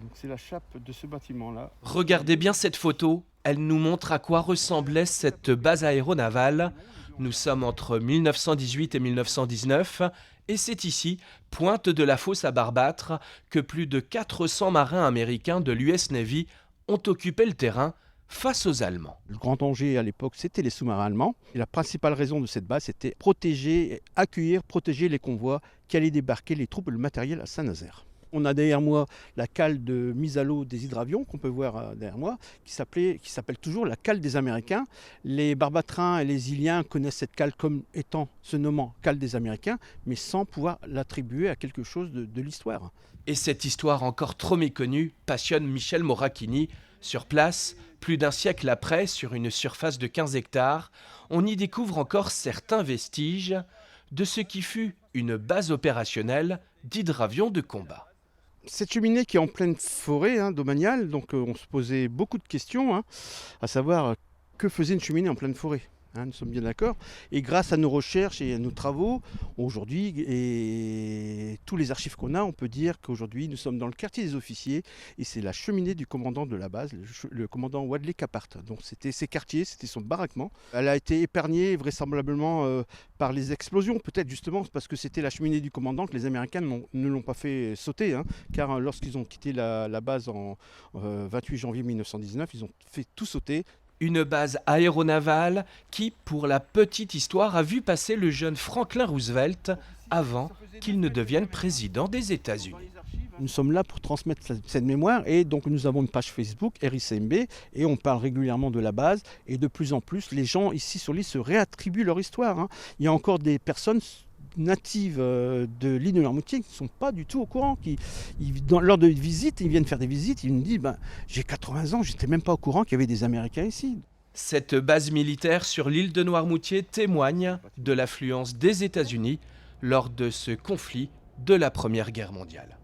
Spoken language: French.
Donc c'est la chape de ce bâtiment-là. Regardez bien cette photo, elle nous montre à quoi ressemblait cette base aéronavale. Nous sommes entre 1918 et 1919 et c'est ici, pointe de la fosse à Barbâtre, que plus de 400 marins américains de l'US Navy ont occupé le terrain face aux Allemands. Le grand danger à l'époque, c'était les sous-marins allemands. Et la principale raison de cette base, c'était protéger, accueillir, protéger les convois qui allaient débarquer les troupes et le matériel à Saint-Nazaire. On a derrière moi la cale de mise à l'eau des hydravions qu'on peut voir derrière moi, qui s'appelle toujours la cale des Américains. Les Barbatrins et les Iliens connaissent cette cale comme étant, se nommant cale des Américains, mais sans pouvoir l'attribuer à quelque chose de l'histoire. Et cette histoire encore trop méconnue passionne Michel Moracchini. Sur place, plus d'un siècle après, sur une surface de 15 hectares, on y découvre encore certains vestiges de ce qui fut une base opérationnelle d'hydravions de combat. Cette cheminée qui est en pleine forêt domaniale, donc on se posait beaucoup de questions, à savoir que faisait une cheminée en pleine forêt. Nous sommes bien d'accord. Et grâce à nos recherches et à nos travaux, aujourd'hui, et tous les archives qu'on a, on peut dire qu'aujourd'hui, nous sommes dans le quartier des officiers et c'est la cheminée du commandant de la base, le commandant Wadley Capart. Donc c'était ses quartiers, c'était son baraquement. Elle a été épargnée vraisemblablement par les explosions, peut-être justement parce que c'était la cheminée du commandant que les Américains ne l'ont pas fait sauter, car lorsqu'ils ont quitté la base en 28 janvier 1919, ils ont fait tout sauter. Une base aéronavale qui, pour la petite histoire, a vu passer le jeune Franklin Roosevelt avant qu'il ne devienne président des États-Unis. Nous sommes là pour transmettre cette mémoire et donc nous avons une page Facebook RICMB et on parle régulièrement de la base et de plus en plus les gens ici sur l'île se réattribuent leur histoire. Il y a encore des personnes natives de l'île de Noirmoutier qui ne sont pas du tout au courant. Lors de visites, ils viennent faire des visites, ils me disent j'ai 80 ans, je n'étais même pas au courant qu'il y avait des Américains ici. Cette base militaire sur l'île de Noirmoutier témoigne de l'affluence des États-Unis lors de ce conflit de la Première Guerre mondiale.